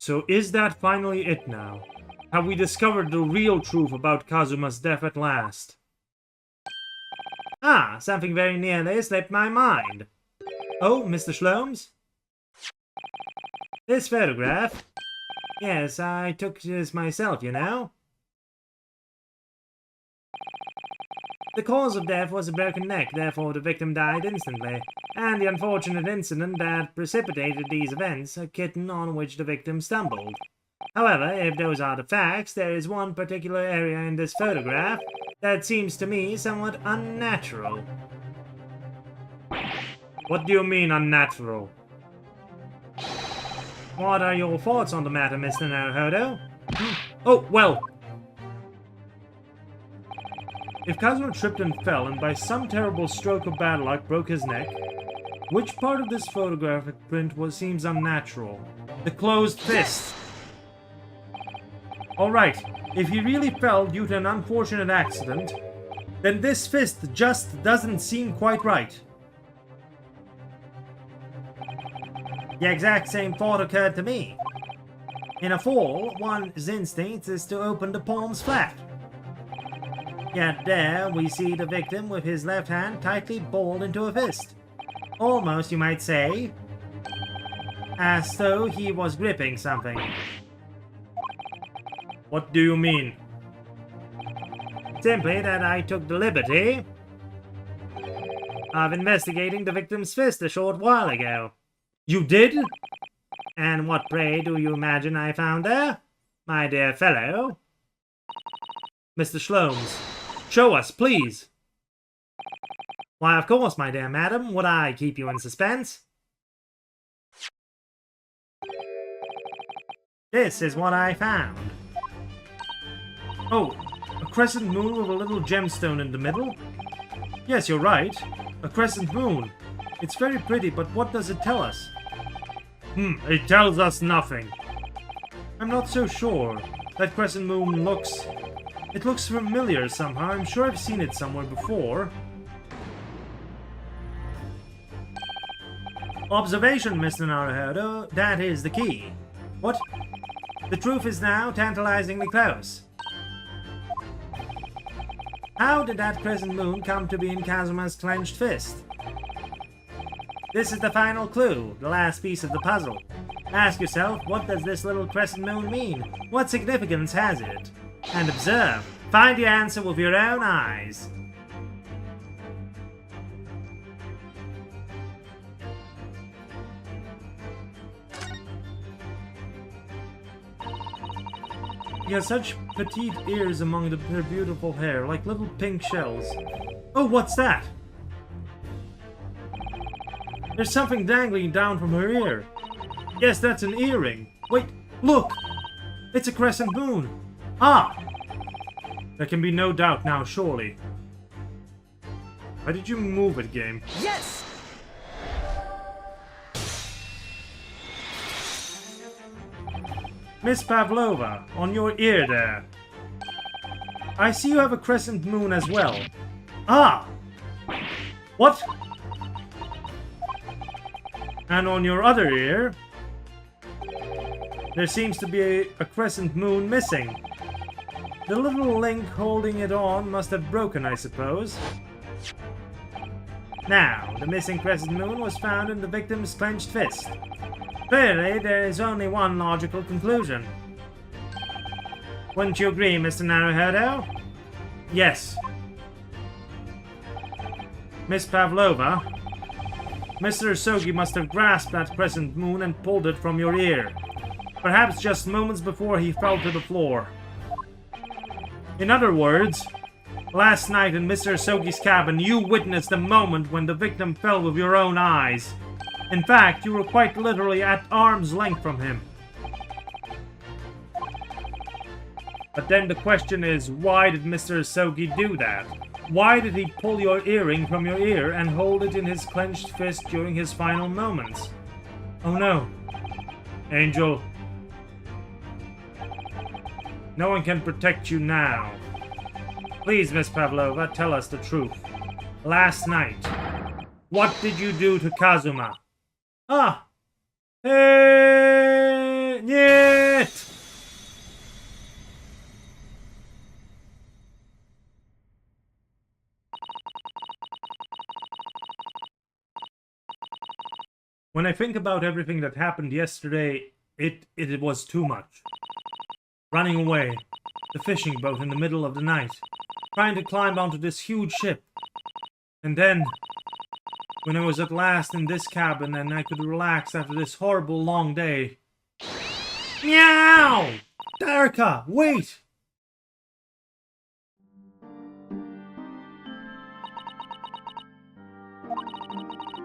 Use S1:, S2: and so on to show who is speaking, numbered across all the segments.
S1: So is that finally it now? Have we discovered the real truth about Kazuma's death at last? Ah, something very nearly slipped my mind. Oh, Mr. Sholmes? This photograph? Yes, I took this myself, you know. The cause of death was a broken neck, therefore the victim died instantly. And the unfortunate incident that precipitated these events, a kitten on which the victim stumbled. However, if those are the facts, there is one particular area in this photograph that seems to me somewhat unnatural. What do you mean, unnatural? What are your thoughts on the matter, Mr. Naruhodo? Oh, well. If Kazuma tripped and fell and by some terrible stroke of bad luck broke his neck, which part of this photographic print seems unnatural? The closed fist. Alright, if he really fell due to an unfortunate accident, then this fist just doesn't seem quite right. The exact same thought occurred to me. In a fall, one's instinct is to open the palms flat. Yet there we see the victim with his left hand tightly balled into a fist. Almost, you might say, as though he was gripping something. What do you mean? Simply that I took the liberty of investigating the victim's fist a short while ago. You did? And what, pray, do you imagine I found there? My dear fellow? Mr. Sholmes, show us, please. Why, of course, my dear madam. Would I keep you in suspense? This is what I found. Oh, a crescent moon with a little gemstone in the middle? Yes, you're right. A crescent moon. It's very pretty, but what does it tell us? It tells us nothing. I'm not so sure. That crescent moon looks... It looks familiar somehow. I'm sure I've seen it somewhere before. Observation, Mr. Naruhodo. That is the key. What? The truth is now tantalizingly close. How did that crescent moon come to be in Kazuma's clenched fist? This is the final clue, the last piece of the puzzle. Ask yourself, what does this little crescent moon mean? What significance has it? And observe. Find the answer with your own eyes. He has such petite ears among her beautiful hair, like little pink shells. Oh, what's that? There's something dangling down from her ear. Yes, that's an earring. Wait, look! It's a crescent moon. Ah! There can be no doubt now, surely. Why did you move it, game?
S2: Yes!
S1: Miss Pavlova, on your ear there. I see you have a crescent moon as well. Ah! What? And on your other ear, there seems to be a crescent moon missing. The little link holding it on must have broken, I suppose. Now, the missing crescent moon was found in the victim's clenched fist. Clearly, there is only one logical conclusion. Wouldn't you agree, Mr. Naruhodo? Yes. Miss Pavlova, Mr. Usogi must have grasped that crescent moon and pulled it from your ear. Perhaps just moments before he fell to the floor. In other words, last night in Mr. Usogi's cabin, you witnessed the moment when the victim fell with your own eyes. In fact, you were quite literally at arm's length from him. But then the question is, why did Mr. Usogi do that? Why did he pull your earring from your ear and hold it in his clenched fist during his final moments? Oh no. Angel. No one can protect you now. Please, Miss Pavlova, tell us the truth. Last night, what did you do to Kazuma? Ah! Hey! Yeah! When I think about everything that happened yesterday, it was too much. Running away, the fishing boat in the middle of the night, trying to climb onto this huge ship. And then, when I was at last in this cabin and I could relax after this horrible long day. Meow! Darka, wait!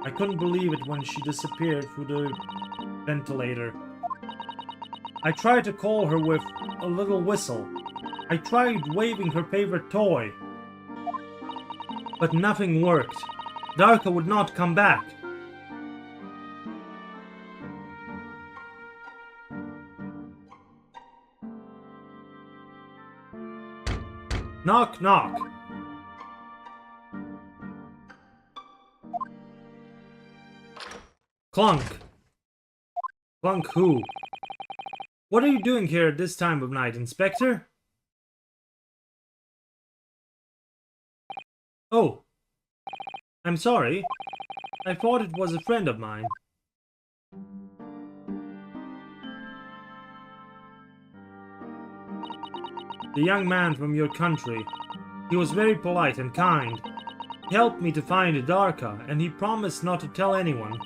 S1: I couldn't believe it when she disappeared through the ventilator. I tried to call her with a little whistle. I tried waving her favorite toy. But nothing worked. Darka would not come back. Knock, knock. Clunk. Clunk who? What are you doing here at this time of night, Inspector? Oh. I'm sorry. I thought it was a friend of mine. The young man from your country. He was very polite and kind. He helped me to find Darka, and he promised not to tell anyone.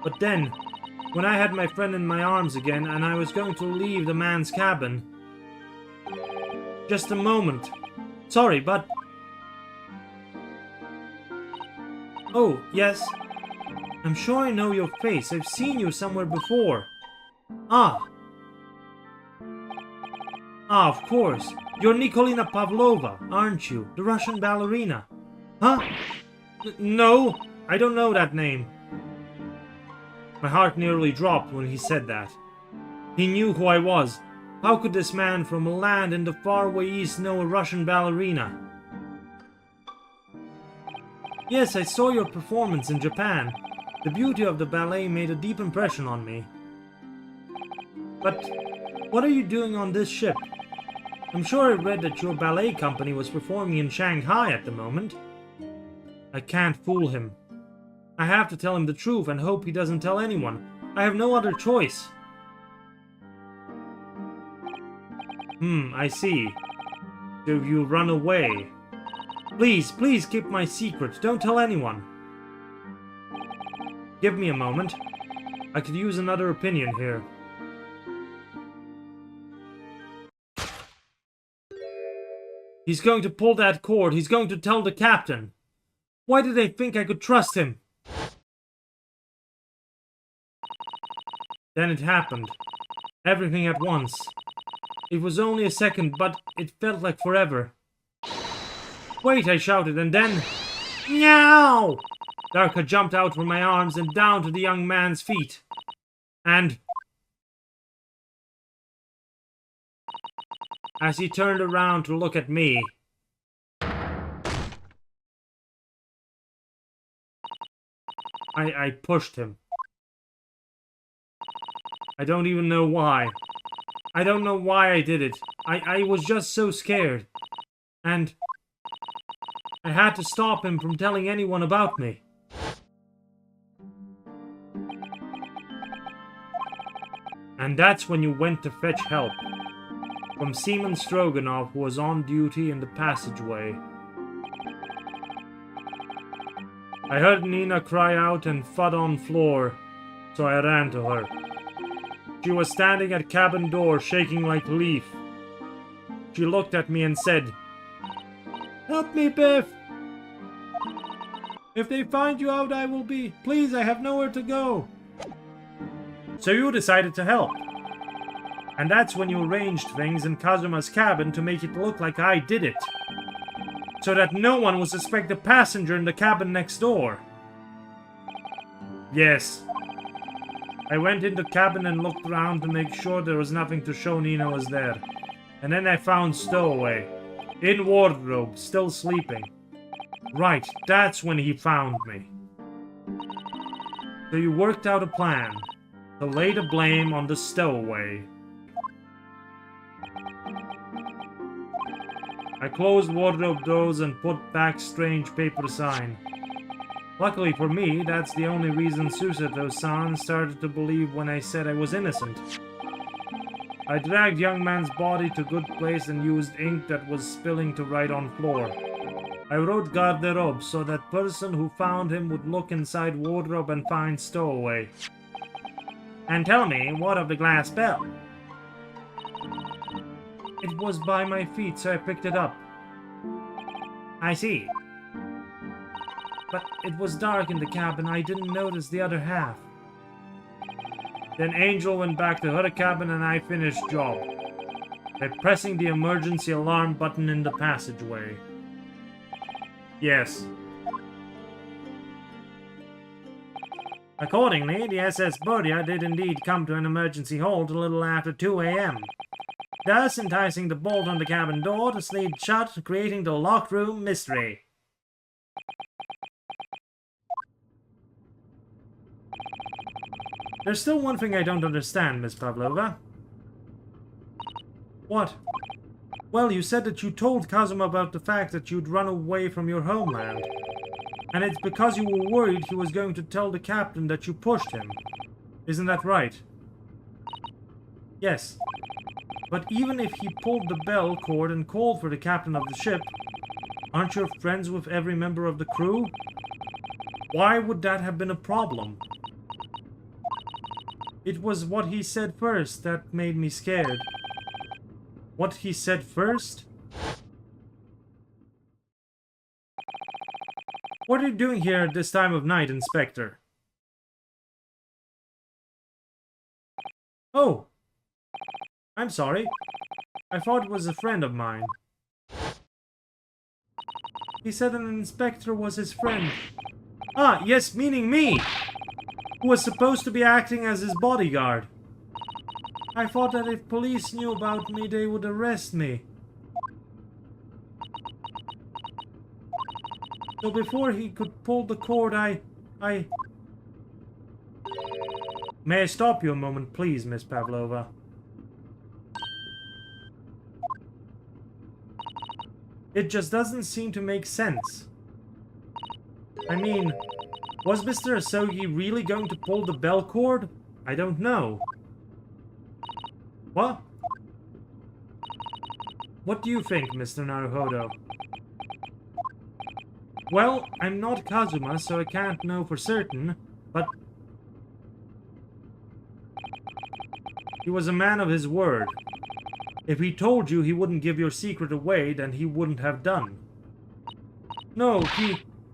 S1: But then, when I had my friend in my arms again and I was going to leave the man's cabin... Just a moment. Sorry, but... Oh, yes. I'm sure I know your face. I've seen you somewhere before. Ah, of course. You're Nikolina Pavlova, aren't you? The Russian ballerina. Huh? No, I don't know that name. My heart nearly dropped when he said that. He knew who I was. How could this man from a land in the faraway east know a Russian ballerina? Yes, I saw your performance in Japan. The beauty of the ballet made a deep impression on me. But what are you doing on this ship? I'm sure I read that your ballet company was performing in Shanghai at the moment. I can't fool him. I have to tell him the truth and hope he doesn't tell anyone. I have no other choice. I see. So you run away. Please, please keep my secret. Don't tell anyone. Give me a moment. I could use another opinion here. He's going to pull that cord. He's going to tell the captain. Why did they think I could trust him? Then it happened. Everything at once. It was only a second, but it felt like forever. Wait, I shouted, and then... Meow! Darka jumped out from my arms and down to the young man's feet. And... as he turned around to look at me... I pushed him. I don't even know why. I don't know why I did it. I was just so scared. And I had to stop him from telling anyone about me. And that's when you went to fetch help. From Seaman Stroganov, who was on duty in the passageway. I heard Nina cry out and thud on floor, so I ran to her. She was standing at cabin door, shaking like a leaf. She looked at me and said, "Help me, Biff! If they find you out, I will be... Please, I have nowhere to go." So you decided to help. And that's when you arranged things in Kazuma's cabin to make it look like I did it. So that no one would suspect the passenger in the cabin next door. Yes. I went in the cabin and looked around to make sure there was nothing to show Nina was there. And then I found Stowaway. In wardrobe, still sleeping. Right, that's when he found me. So you worked out a plan to lay the blame on the Stowaway. I closed wardrobe doors and put back strange paper sign. Luckily for me, that's the only reason Susato-san started to believe when I said I was innocent. I dragged young man's body to good place and used ink that was spilling to write on floor. I wrote garderobe so that person who found him would look inside wardrobe and find stowaway. And tell me, what of the glass bell? It was by my feet, so I picked it up. I see. But it was dark in the cabin, I didn't notice the other half. Then Angel went back to her cabin and I finished job by pressing the emergency alarm button in the passageway. Yes. Accordingly, the SS Burdia did indeed come to an emergency halt a little after 2 a.m., thus enticing the bolt on the cabin door to slide shut, creating the locked room mystery. There's still one thing I don't understand, Miss Pavlova. What? Well, you said that you told Kazuma about the fact that you'd run away from your homeland. And it's because you were worried he was going to tell the captain that you pushed him. Isn't that right? Yes. But even if he pulled the bell cord and called for the captain of the ship, aren't you friends with every member of the crew? Why would that have been a problem? It was what he said first that made me scared. What he said first? What are you doing here at this time of night, Inspector? Oh! I'm sorry. I thought it was a friend of mine. He said an inspector was his friend. Ah, yes, meaning me! Who was supposed to be acting as his bodyguard. I thought that if police knew about me, they would arrest me. So before he could pull the cord, I... May I stop you a moment, please, Miss Pavlova? It just doesn't seem to make sense. I mean, was Mr. Asogi really going to pull the bell cord? I don't know. What? What do you think, Mr. Naruhodo? Well, I'm not Kazuma, so I can't know for certain, but... he was a man of his word. If he told you he wouldn't give your secret away, then he wouldn't have done. No,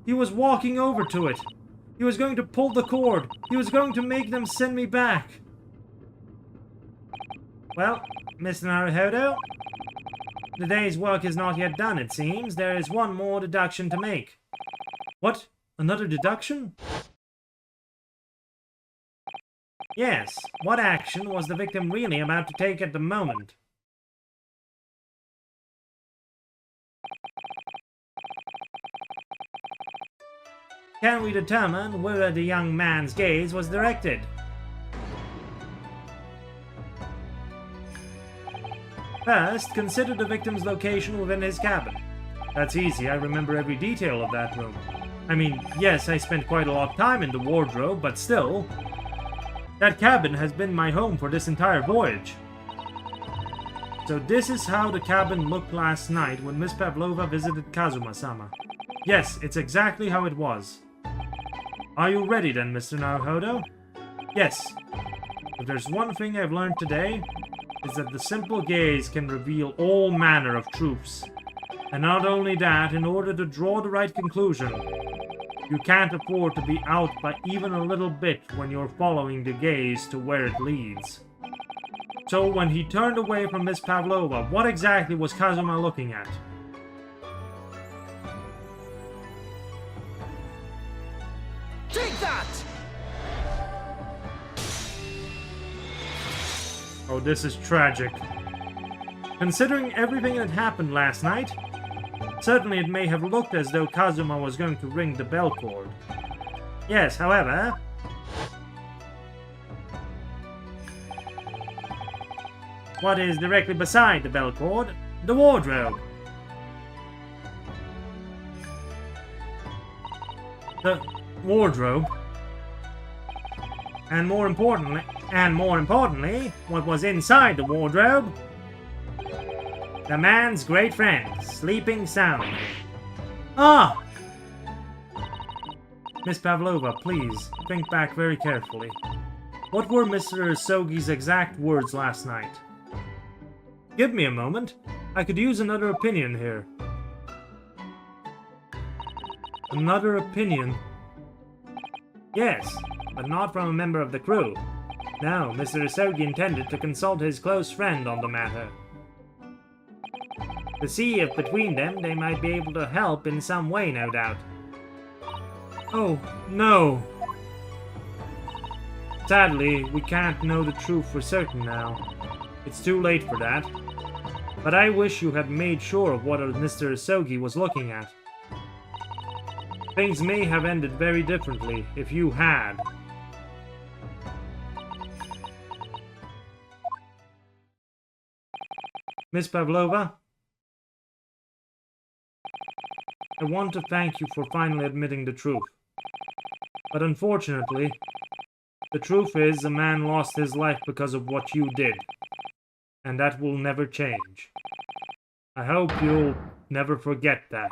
S1: he was walking over to it. He was going to pull the cord. He was going to make them send me back. Well, Mr. Naruhodo, the day's work is not yet done, it seems. There is one more deduction to make. What? Another deduction? Yes. What action was the victim really about to take at the moment? Can we determine where the young man's gaze was directed? First, consider the victim's location within his cabin. That's easy, I remember every detail of that room. I mean, yes, I spent quite a lot of time in the wardrobe, but still... that cabin has been my home for this entire voyage. So this is how the cabin looked last night when Miss Pavlova visited Kazuma-sama. Yes, it's exactly how it was. Are you ready then, Mr. Naruhodo? Yes. If there's one thing I've learned today, is that the simple gaze can reveal all manner of truths. And not only that, in order to draw the right conclusion, you can't afford to be out by even a little bit when you're following the gaze to where it leads. So when he turned away from Miss Pavlova, what exactly was Kazuma looking at?
S2: Take that!
S1: Oh, this is tragic. Considering everything that happened last night, certainly it may have looked as though Kazuma was going to ring the bell cord. Yes, however... what is directly beside the bell cord? The wardrobe. wardrobe. And more importantly, what was inside the wardrobe? The man's great friend, sleeping soundly. Ah! Miss Pavlova, please, think back very carefully. What were Mr. Sogi's exact words last night? Give me a moment. I could use another opinion here. Another opinion? Yes, but not from a member of the crew. No, Mr. Sogi intended to consult his close friend on the matter. To see if between them they might be able to help in some way, no doubt. Oh, no! Sadly, we can't know the truth for certain now. It's too late for that. But I wish you had made sure of what Mr. Sogi was looking at. Things may have ended very differently if you had. Miss Pavlova? I want to thank you for finally admitting the truth. But unfortunately, the truth is a man lost his life because of what you did. And that will never change. I hope you'll never forget that.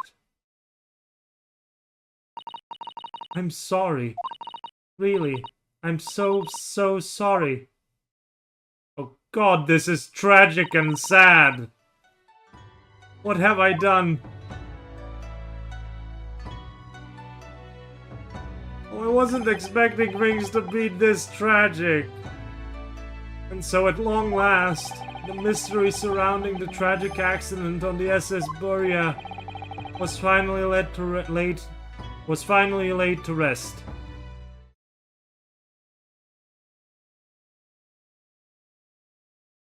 S1: I'm sorry. Really, I'm so sorry. Oh God, this is tragic and sad. What have I done? Oh, I wasn't expecting things to be this tragic. And so at long last, the mystery surrounding the tragic accident on the SS Buria was finally laid to rest.